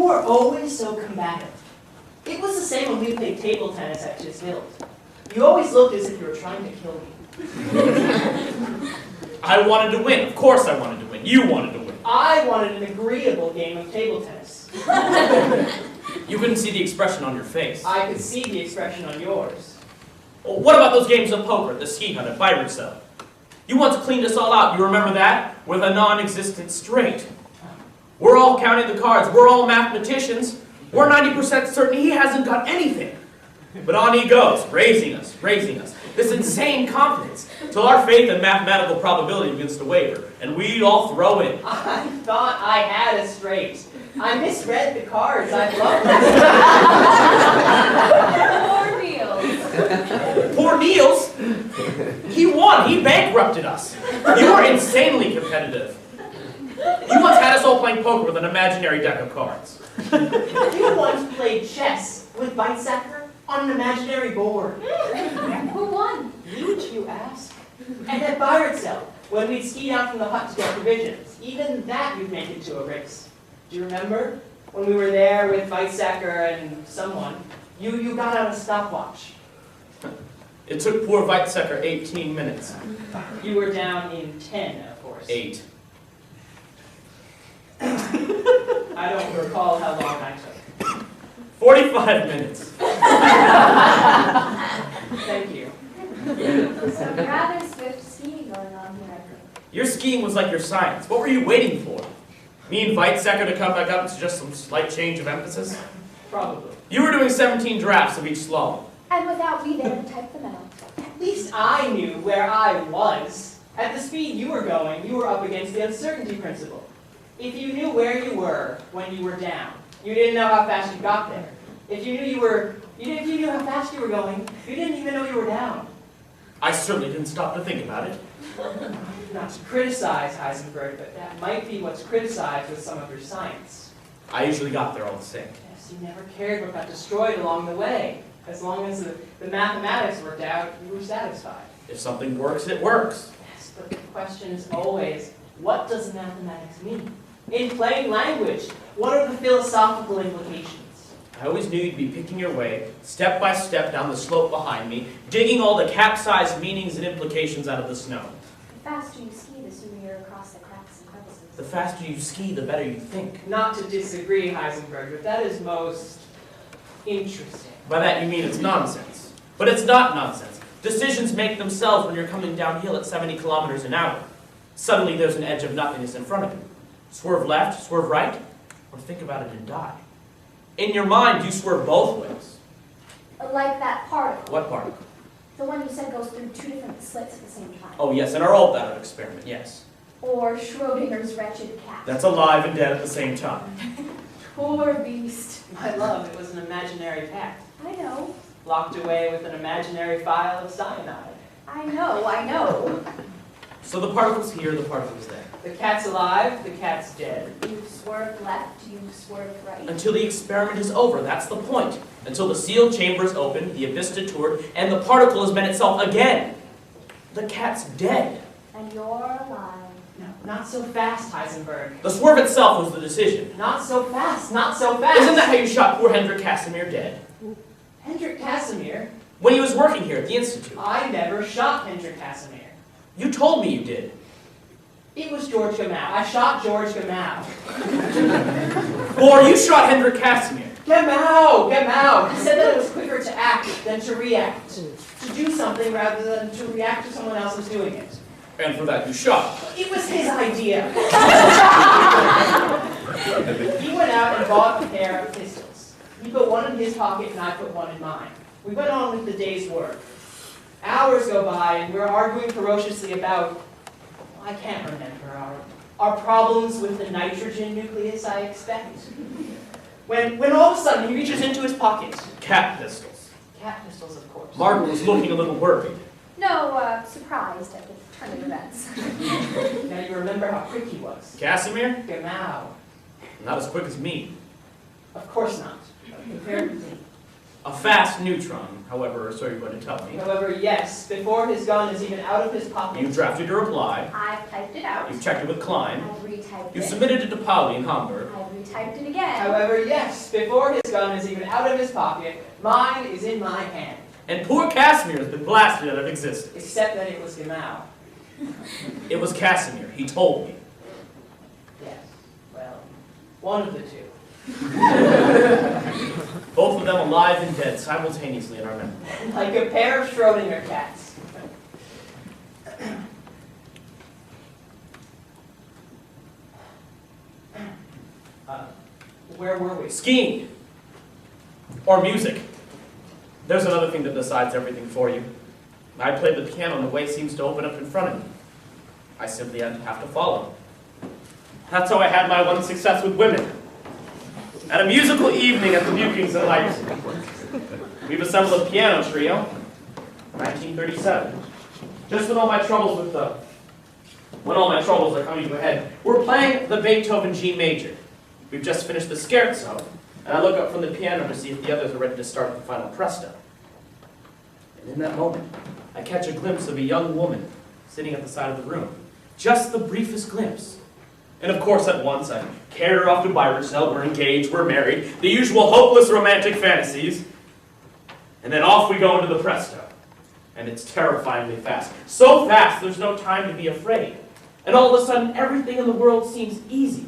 were always so combative. It was the same when we played table tennis at Chisfield. You always looked as if you were trying to kill me. I wanted to win. Of course I wanted to win. You wanted to win. I wanted an agreeable game of table tennis. You couldn't see the expression on your face. I could see the expression on yours. Well, what about those games of poker, the ski hunt at Byron Cell? You once cleaned us all out, you remember that? With a non-existent straight. We're all counting the cards, we're all mathematicians. We're 90% certain he hasn't got anything. But on he goes, raising us. This insane confidence, till our faith in mathematical probability begins to waver, and we all throw in. I thought I had a straight. I misread the cards. I love them. Poor Niels. Poor Niels? He won. He bankrupted us. You were insanely competitive. You once had us all playing poker with an imaginary deck of cards. You once played chess with Vassar on an imaginary board. Who won? You ask? And at Byron Cell, when we'd ski down from the hut to get provisions, even that you'd make into a race. Do you remember? When we were there with Weizsäcker and someone, you got out a stopwatch. It took poor Weizsäcker 18 minutes. You were down in 10, of course. 8. I don't recall how long I took. 45 minutes. Thank you. Some rather swift skiing going on here, I think. Your skiing was like your science. What were you waiting for? Me and Weizsäcker to come back up to just some slight change of emphasis? Probably. You were doing 17 drafts of each slalom. And without me there to type them out. At least I knew where I was. At the speed you were going, you were up against the uncertainty principle. If you knew where you were when you were down, you didn't know how fast you got there. If you knew how fast you were going, you didn't even know you were down. I certainly didn't stop to think about it. Not to criticize Heisenberg, but that might be what's criticized with some of your science. I usually got there all the same. Yes, you never cared what got destroyed along the way. As long as the mathematics worked out, you were satisfied. If something works, it works. Yes, but the question is always, what does mathematics mean? In plain language, what are the philosophical implications? I always knew you'd be picking your way, step by step down the slope behind me, digging all the capsized meanings and implications out of the snow. The faster you ski, the sooner you're across the cracks and crevices. The faster you ski, the better you think. Not to disagree, Heisenberg, but that is most interesting. By that you mean it's nonsense. But it's not nonsense. Decisions make themselves when you're coming downhill at 70 kilometers an hour. Suddenly there's an edge of nothingness in front of you. Swerve left, swerve right, or think about it and die. In your mind, you swerve both ways. Like that particle. What particle? The one you said goes through 2 different slits at the same time. Oh yes, in our old Vassar experiment, yes. Or Schrodinger's wretched cat. That's alive and dead at the same time. Poor beast. My love, it was an imaginary pact. I know. Locked away with an imaginary vial of cyanide. I know. So the particle's here, the particle's there. The cat's alive, the cat's dead. You swerved left, you swerved right. Until the experiment is over, that's the point. Until the sealed chamber is opened, the abyss detoured, and the particle has met itself again. The cat's dead. And you're alive. No, not so fast, Heisenberg. The swerve itself was the decision. Not so fast, not so fast. Isn't that how you shot poor Hendrik Casimir dead? Hendrik Casimir? When he was working here at the Institute. I never shot Hendrik Casimir. You told me you did. It was George Gamow. I shot George Gamow. Or you shot Hendrik Casimir. Gamow! He said that it was quicker to act than to react. To do something rather than to react to someone else who's doing it. And for that you shot. It was his idea. He went out and bought a pair of pistols. He put one in his pocket and I put one in mine. We went on with the day's work. Hours go by and we're arguing ferociously about, I can't remember, our problems with the nitrogen nucleus, I expect. When all of a sudden he reaches into his pocket. Cat pistols. Cat pistols, of course. Margaret was looking a little worried. No, surprised at the turn of events. Now you remember how quick he was. Casimir? Gamow. Not as quick as me. Of course not. Compared with me. A fast neutron, however, so you're going to tell me. However, yes, before his gun is even out of his pocket. You drafted your reply. I've typed it out. You've checked it with Klein. I've retyped You it. submitted it to Pauli in Hamburg. I've retyped typed it again. However, yes, before his gun is even out of his pocket, mine is in my hand. And poor Casimir has been blasted out of existence. Except that it was Gamal. It was Casimir, he told me. Yes, well, one of the two. Both of them alive and dead simultaneously in our memory. Like a pair of Schrodinger cats. Where were we? Skiing. Or music. There's another thing that decides everything for you. I played the piano and the way seems to open up in front of me. I simply have to follow. That's how I had my one success with women. At a musical evening at the Buchings in Leipzig. We've assembled a piano trio, 1937. Just when all my troubles are coming to a head, we're playing the Beethoven G major. We've just finished the scherzo, and I look up from the piano to see if the others are ready to start the final presto. And in that moment, I catch a glimpse of a young woman sitting at the side of the room. Just the briefest glimpse. And of course, at once, I carried her off to Byron's-Cell. We're engaged, we're married, the usual hopeless romantic fantasies. And then off we go into the presto. And it's terrifyingly fast. So fast, there's no time to be afraid. And all of a sudden, everything in the world seems easy.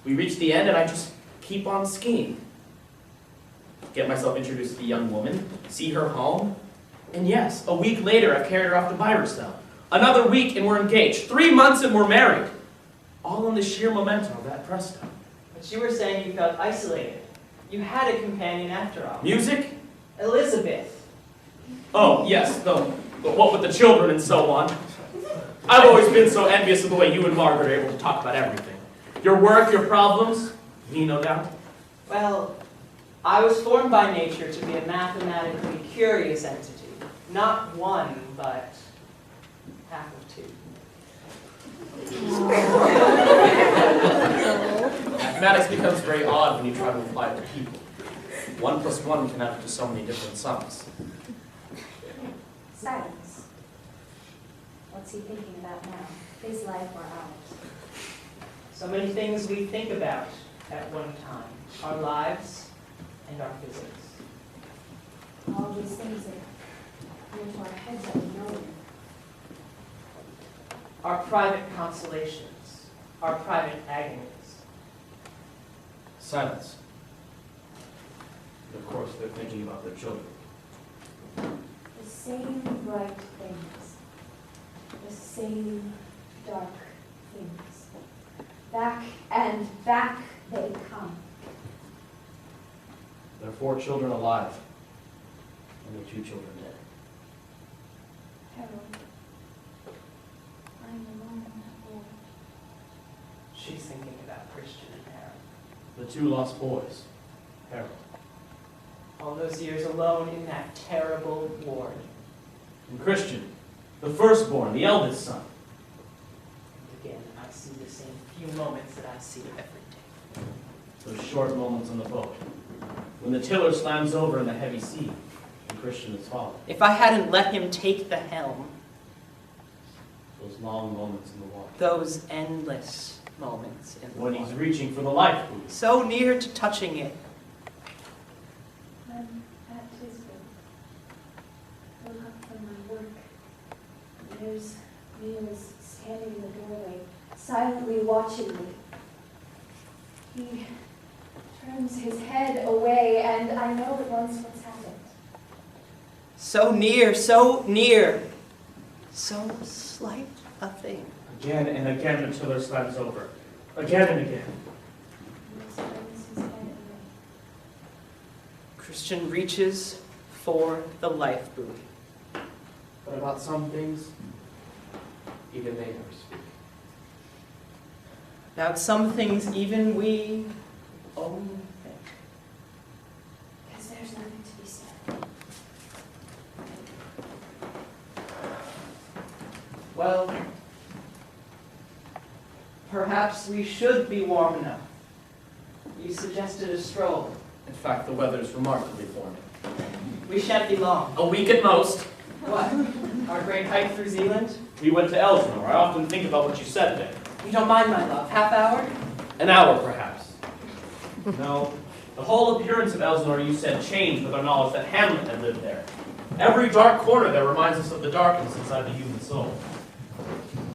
We reach the end, and I just keep on skiing. Get myself introduced to the young woman, see her home, and yes, a week later, I've carried her off to Byron-Cell. Another week, and we're engaged. 3 months, and we're married. All in the sheer momentum of that presto. But you were saying you felt isolated. You had a companion after all. Music? Elizabeth. Oh, yes, but what with the children and so on. I've always been so envious of the way you and Margaret are able to talk about everything. Your work, your problems, me, no doubt. Well, I was formed by nature to be a mathematically curious entity. Not one, but half of two. Mathematics becomes very odd when you try to apply it to people. 1 + 1 can add up to so many different sums. Silence. What's he thinking about now? His life or ours? So many things we think about at one time. Our lives and our physics. All these things that go into our heads that we know. Our private consolations. Our private agonies. Silence. And of course, they're thinking about their children. The same bright things. The same dark things. Back and back they come. There are 4 children alive, and the 2 children dead. Harold, I'm alone, Lord. She's thinking about Christian and Harold. The 2 lost boys, Harold. All those years alone in that terrible ward. And Christian, the firstborn, the eldest son. And again, I see the same few moments that I see every day. Those short moments on the boat, when the tiller slams over in the heavy sea, and Christian is falling. If I hadn't let him take the helm, Those long moments in the water. those endless moments in the When he's water. reaching for the life buoy. So near to touching it. I'm at Tisbeth. I look up from my work. And there's Niels standing in the doorway, silently watching me. He turns his head away, and I know at once what's happened. So near, so near. So slight a thing. Again and again the tiller slams over. Again and again. Niels turns his head away. Christian reaches for the life buoy. But about some things, even they never speak. About some things even we only think. Because there's nothing to be said. Well, perhaps we should be warm enough. You suggested a stroll. In fact, the weather's remarkably warm. We shan't be long. A week at most. What? Our great hike through Zealand? We went to Elsinore. I often think about what you said there. You don't mind, my love. Half hour? An hour, perhaps. No, the whole appearance of Elsinore, you said, changed with our knowledge that Hamlet had lived there. Every dark corner there reminds us of the darkness inside the human soul.